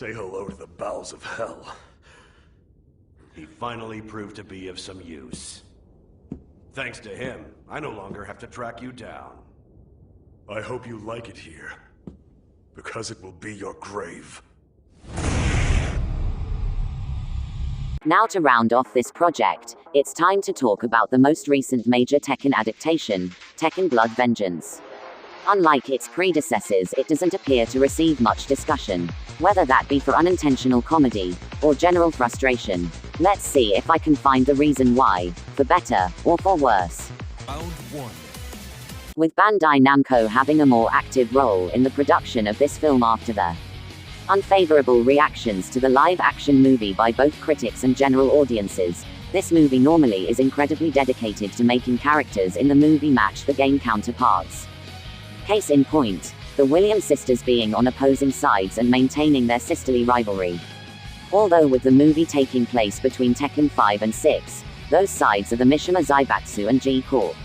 Say hello to the bowels of hell. He finally proved to be of some use. Thanks to him, I no longer have to track you down. I hope you like it here, because it will be your grave. Now to round off this project, it's time to talk about the most recent major Tekken adaptation, Tekken Blood Vengeance. Unlike its predecessors, it doesn't appear to receive much discussion, whether that be for unintentional comedy, or general frustration. Let's see if I can find the reason why, for better, or for worse. Round 1. With Bandai Namco having a more active role in the production of this film after the unfavorable reactions to the live-action movie by both critics and general audiences, this movie normally is incredibly dedicated to making characters in the movie match the game counterparts. Case in point, the Williams sisters being on opposing sides and maintaining their sisterly rivalry. Although with the movie taking place between Tekken 5 and 6, those sides are the Mishima Zaibatsu and G-Corp.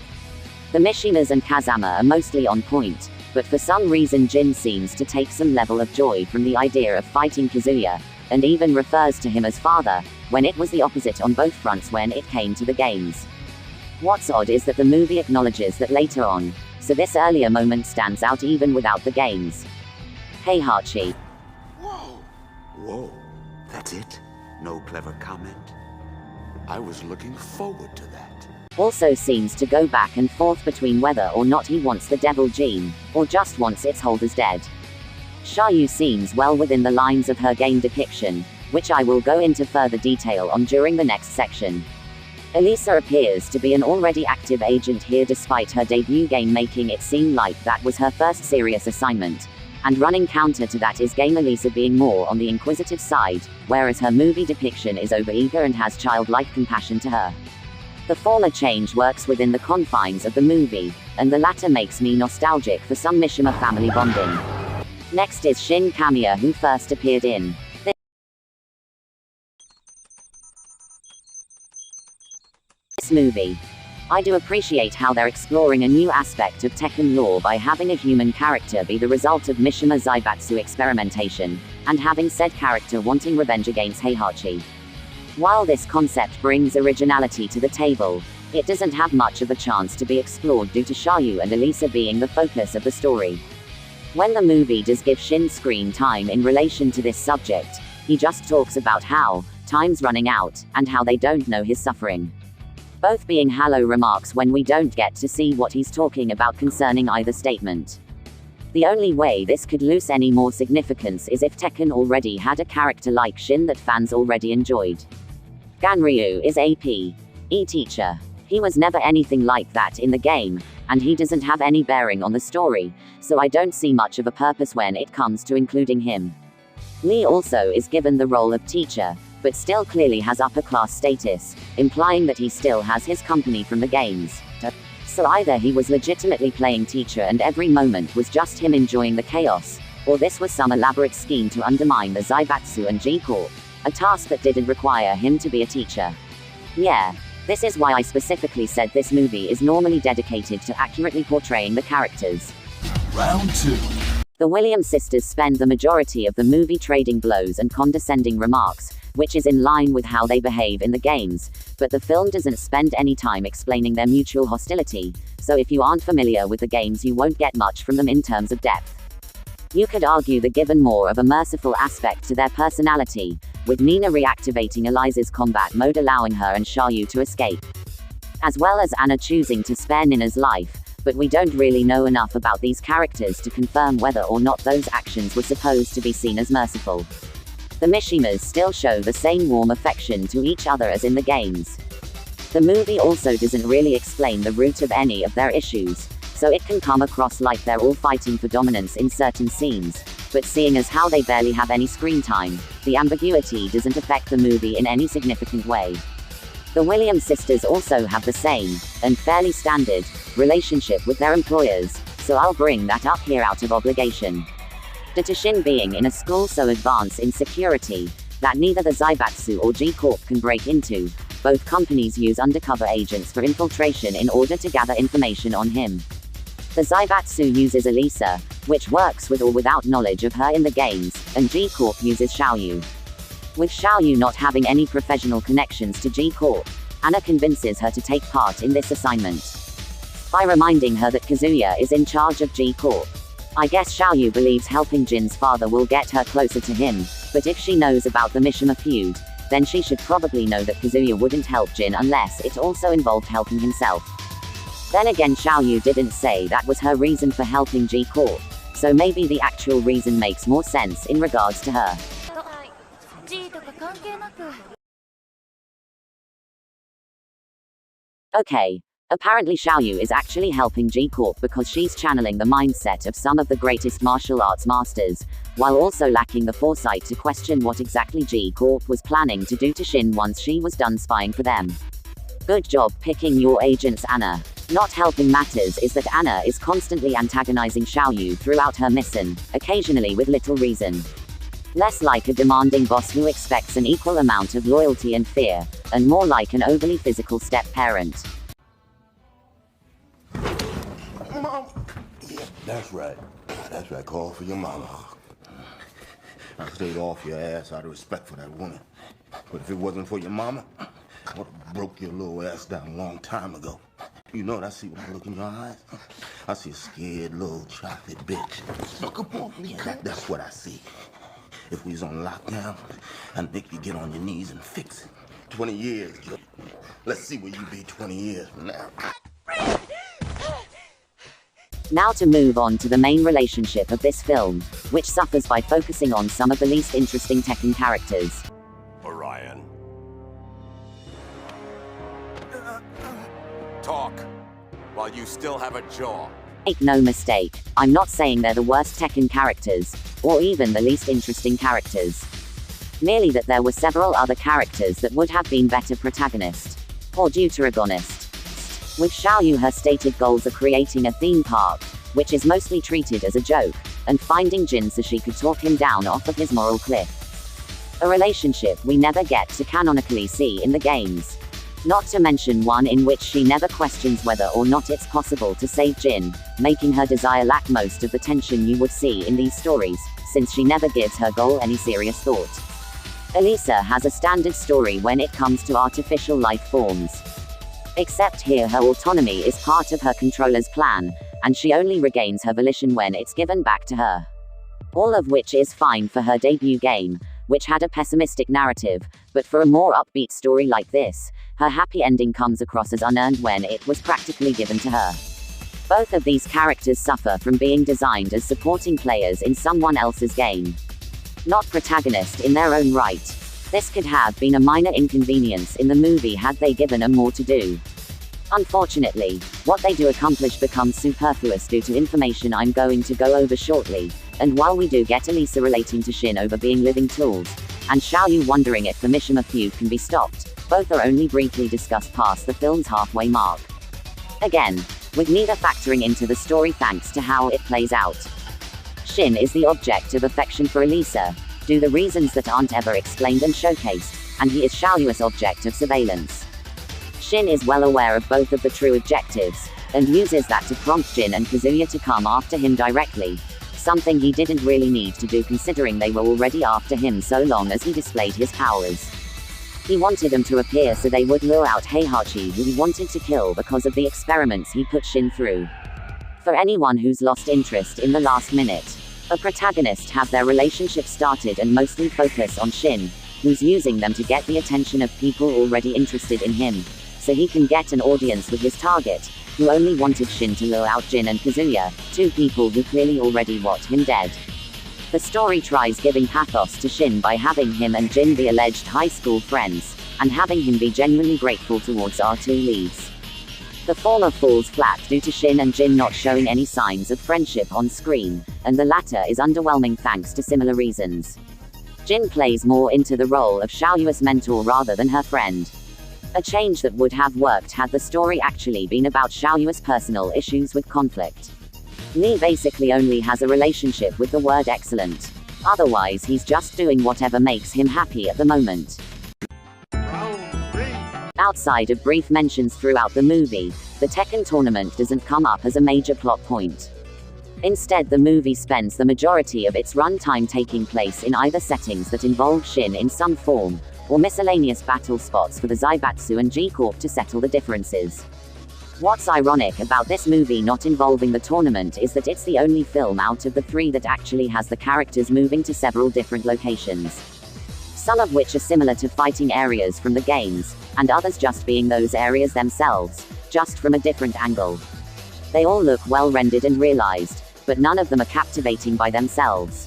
The Mishimas and Kazama are mostly on point, but for some reason Jin seems to take some level of joy from the idea of fighting Kazuya, and even refers to him as father, when it was the opposite on both fronts when it came to the games. What's odd is that the movie acknowledges that later on, so this earlier moment stands out even without the games. Heihachi. Whoa! Whoa, that's it? No clever comment? I was looking forward to that. Also seems to go back and forth between whether or not he wants the devil gene, or just wants its holders dead. Xiaoyu seems well within the lines of her game depiction, which I will go into further detail on during the next section. Elisa appears to be an already active agent here despite her debut game making it seem like that was her first serious assignment, and running counter to that is game Elisa being more on the inquisitive side, whereas her movie depiction is overeager and has childlike compassion to her. The former change works within the confines of the movie, and the latter makes me nostalgic for some Mishima family bonding. Next is Shin Kamiya, who first appeared in this movie. I do appreciate how they're exploring a new aspect of Tekken lore by having a human character be the result of Mishima Zaibatsu experimentation, and having said character wanting revenge against Heihachi. While this concept brings originality to the table, it doesn't have much of a chance to be explored due to Xiaoyu and Elisa being the focus of the story. When the movie does give Shin screen time in relation to this subject, he just talks about how time's running out, and how they don't know his suffering. Both being hollow remarks when we don't get to see what he's talking about concerning either statement. The only way this could lose any more significance is if Tekken already had a character like Shin that fans already enjoyed. Ganryu is a P.E. teacher. He was never anything like that in the game, and he doesn't have any bearing on the story, so I don't see much of a purpose when it comes to including him. Lee also is given the role of teacher, but still clearly has upper class status, implying that he still has his company from the games. So either he was legitimately playing teacher and every moment was just him enjoying the chaos, or this was some elaborate scheme to undermine the Zaibatsu and G-Corp, a task that didn't require him to be a teacher. Yeah, this is why I specifically said this movie is normally dedicated to accurately portraying the characters. Round 2. The Williams sisters spend the majority of the movie trading blows and condescending remarks, which is in line with how they behave in the games, but the film doesn't spend any time explaining their mutual hostility, so if you aren't familiar with the games you won't get much from them in terms of depth. You could argue they're given more of a merciful aspect to their personality, with Nina reactivating Eliza's combat mode allowing her and Xiaoyu to escape. As well as Anna choosing to spare Nina's life, but we don't really know enough about these characters to confirm whether or not those actions were supposed to be seen as merciful. The Mishimas still show the same warm affection to each other as in the games. The movie also doesn't really explain the root of any of their issues, so it can come across like they're all fighting for dominance in certain scenes, but seeing as how they barely have any screen time, the ambiguity doesn't affect the movie in any significant way. The Williams sisters also have the same, and fairly standard, relationship with their employers, so I'll bring that up here out of obligation. Shin being in a school so advanced in security, that neither the Zaibatsu or G-Corp can break into, both companies use undercover agents for infiltration in order to gather information on him. The Zaibatsu uses Elisa, which works with or without knowledge of her in the games, and G-Corp uses Xiaoyu. With Xiaoyu not having any professional connections to G-Corp, Anna convinces her to take part in this assignment by reminding her that Kazuya is in charge of G-Corp. I guess Xiaoyu believes helping Jin's father will get her closer to him, but if she knows about the Mishima feud, then she should probably know that Kazuya wouldn't help Jin unless it also involved helping himself. Then again, Xiaoyu didn't say that was her reason for helping G-Corp, so maybe the actual reason makes more sense in regards to her. Okay. Apparently Xiaoyu is actually helping G-Corp because she's channeling the mindset of some of the greatest martial arts masters, while also lacking the foresight to question what exactly G-Corp was planning to do to Shin once she was done spying for them. Good job picking your agents, Anna. Not helping matters is that Anna is constantly antagonizing Xiaoyu throughout her mission, occasionally with little reason. Less like a demanding boss who expects an equal amount of loyalty and fear, and more like an overly physical step-parent. Mom. Yeah, that's right. That's right. Call for your mama. I stayed off your ass out of respect for that woman. But if it wasn't for your mama, I would have broke your little ass down a long time ago. You know what I see when I look in your eyes? I see a scared little chocolate bitch. Look upon me. That's what I see. If we was on lockdown, I'd make you get on your knees and fix it. 20 years, Joe. Let's see where you be 20 years from now. Now to move on to the main relationship of this film, which suffers by focusing on some of the least interesting Tekken characters. Orion. Talk, while you still have a jaw. Make no mistake, I'm not saying they're the worst Tekken characters, or even the least interesting characters. Merely that there were several other characters that would have been better protagonist, or deuteragonist. With Xiaoyu, her stated goals are creating a theme park, which is mostly treated as a joke, and finding Jin so she could talk him down off of his moral cliff. A relationship we never get to canonically see in the games. Not to mention one in which she never questions whether or not it's possible to save Jin, making her desire lack most of the tension you would see in these stories, since she never gives her goal any serious thought. Elisa has a standard story when it comes to artificial life forms. Except here her autonomy is part of her controller's plan, and she only regains her volition when it's given back to her. All of which is fine for her debut game, which had a pessimistic narrative, but for a more upbeat story like this, her happy ending comes across as unearned when it was practically given to her. Both of these characters suffer from being designed as supporting players in someone else's game. Not protagonist in their own right. This could have been a minor inconvenience in the movie had they given them more to do. Unfortunately, what they do accomplish becomes superfluous due to information I'm going to go over shortly, and while we do get Elisa relating to Shin over being living tools, and Xiaoyu wondering if the Mishima feud can be stopped, both are only briefly discussed past the film's halfway mark. Again, with neither factoring into the story thanks to how it plays out. Shin is the object of affection for Elisa, due the reasons that aren't ever explained and showcased, and he is Xiaoyu's object of surveillance. Shin is well aware of both of the true objectives, and uses that to prompt Jin and Kazuya to come after him directly, something he didn't really need to do considering they were already after him so long as he displayed his powers. He wanted them to appear so they would lure out Heihachi, who he wanted to kill because of the experiments he put Shin through. For anyone who's lost interest in the last minute, a protagonist have their relationship started and mostly focus on Shin, who's using them to get the attention of people already interested in him, so he can get an audience with his target, who only wanted Shin to lure out Jin and Kazuya, two people who clearly already want him dead. The story tries giving pathos to Shin by having him and Jin be alleged high school friends, and having him be genuinely grateful towards our two leads. The former falls flat due to Shin and Jin not showing any signs of friendship on screen, and the latter is underwhelming thanks to similar reasons. Jin plays more into the role of Xiaoyu's mentor rather than her friend. A change that would have worked had the story actually been about Xiaoyu's personal issues with conflict. Lee basically only has a relationship with the word excellent. Otherwise he's just doing whatever makes him happy at the moment. Outside of brief mentions throughout the movie, the Tekken tournament doesn't come up as a major plot point. Instead, the movie spends the majority of its runtime taking place in either settings that involve Shin in some form, or miscellaneous battle spots for the Zaibatsu and G-Corp to settle the differences. What's ironic about this movie not involving the tournament is that it's the only film out of the three that actually has the characters moving to several different locations. Some of which are similar to fighting areas from the games, and others just being those areas themselves, just from a different angle. They all look well rendered and realized, but none of them are captivating by themselves.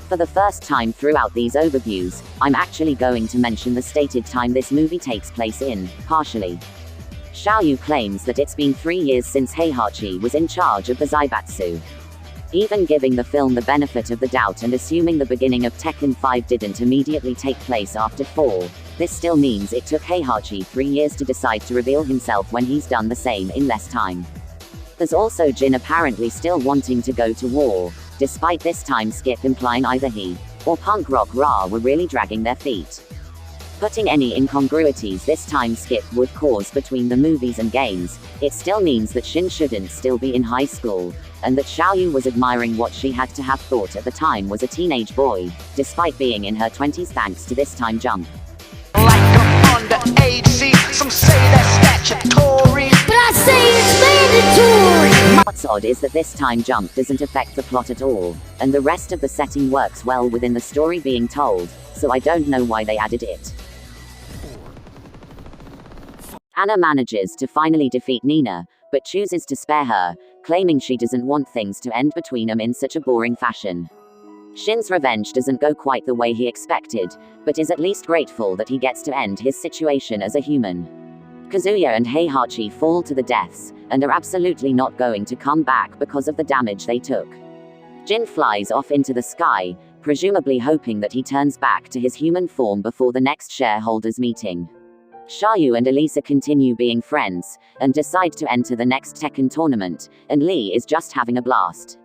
For the first time throughout these overviews, I'm actually going to mention the stated time this movie takes place in, partially. Xiaoyu claims that it's been 3 years since Heihachi was in charge of the Zaibatsu. Even giving the film the benefit of the doubt and assuming the beginning of Tekken 5 didn't immediately take place after 4, this still means it took Heihachi 3 years to decide to reveal himself when he's done the same in less time. There's also Jin apparently still wanting to go to war, despite this time skip implying either he, or Punk Rock Ra were really dragging their feet. Putting any incongruities this time skip would cause between the movies and games, it still means that Shin shouldn't still be in high school, and that Xiaoyu was admiring what she had to have thought at the time was a teenage boy, despite being in her 20s thanks to this time jump. Like I'm underage, see, some say that's statutory, but I say it's mandatory. What's odd is that this time jump doesn't affect the plot at all, and the rest of the setting works well within the story being told, so I don't know why they added it. Anna manages to finally defeat Nina, but chooses to spare her, claiming she doesn't want things to end between them in such a boring fashion. Shin's revenge doesn't go quite the way he expected, but is at least grateful that he gets to end his situation as a human. Kazuya and Heihachi fall to the deaths, and are absolutely not going to come back because of the damage they took. Jin flies off into the sky, presumably hoping that he turns back to his human form before the next shareholders meeting. Xiaoyu and Elisa continue being friends, and decide to enter the next Tekken tournament, and Lee is just having a blast.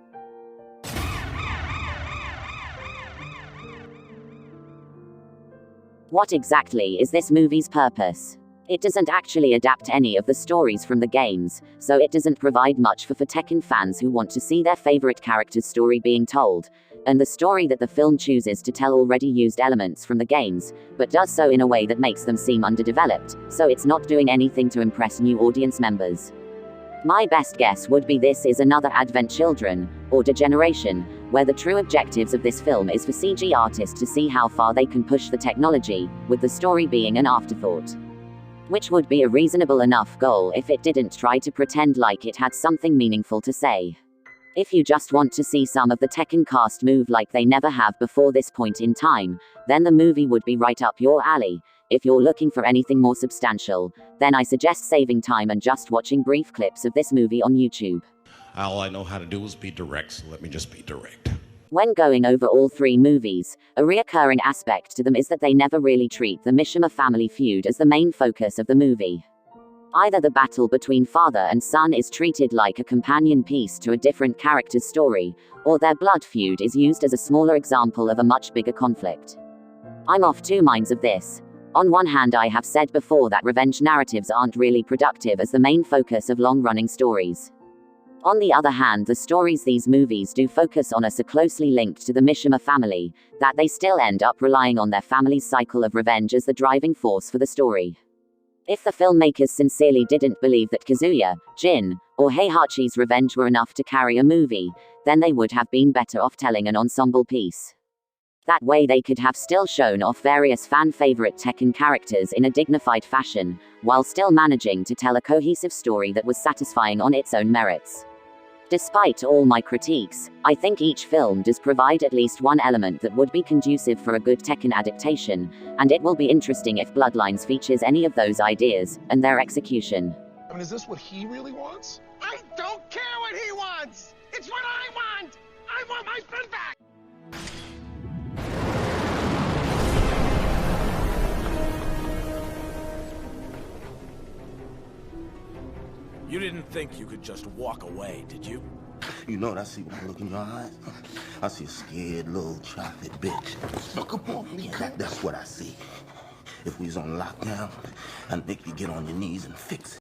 What exactly is this movie's purpose? It doesn't actually adapt any of the stories from the games, so it doesn't provide much for Tekken fans who want to see their favorite character's story being told, and the story that the film chooses to tell already used elements from the games, but does so in a way that makes them seem underdeveloped, so it's not doing anything to impress new audience members. My best guess would be this is another Advent Children, or Degeneration, where the true objectives of this film is for CG artists to see how far they can push the technology, with the story being an afterthought. Which would be a reasonable enough goal if it didn't try to pretend like it had something meaningful to say. If you just want to see some of the Tekken cast move like they never have before this point in time, then the movie would be right up your alley. If you're looking for anything more substantial, then I suggest saving time and just watching brief clips of this movie on YouTube. All I know how to do is be direct, so let me just be direct. When going over all three movies, a reoccurring aspect to them is that they never really treat the Mishima family feud as the main focus of the movie. Either the battle between father and son is treated like a companion piece to a different character's story, or their blood feud is used as a smaller example of a much bigger conflict. I'm of two minds of this. On one hand, I have said before that revenge narratives aren't really productive as the main focus of long-running stories. On the other hand, the stories these movies do focus on are so closely linked to the Mishima family, that they still end up relying on their family's cycle of revenge as the driving force for the story. If the filmmakers sincerely didn't believe that Kazuya, Jin, or Heihachi's revenge were enough to carry a movie, then they would have been better off telling an ensemble piece. That way they could have still shown off various fan-favorite Tekken characters in a dignified fashion, while still managing to tell a cohesive story that was satisfying on its own merits. Despite all my critiques, I think each film does provide at least one element that would be conducive for a good Tekken adaptation, and it will be interesting if Bloodlines features any of those ideas, and their execution. I mean, is this what he really wants? I don't care what he wants! It's what I want! I want my friend back! You didn't think you could just walk away, did you? You know what I see when I look in your eyes? I see a scared little chocolate bitch. Look up on me. That's what I see. If we was on lockdown, I'd make you get on your knees and fix it.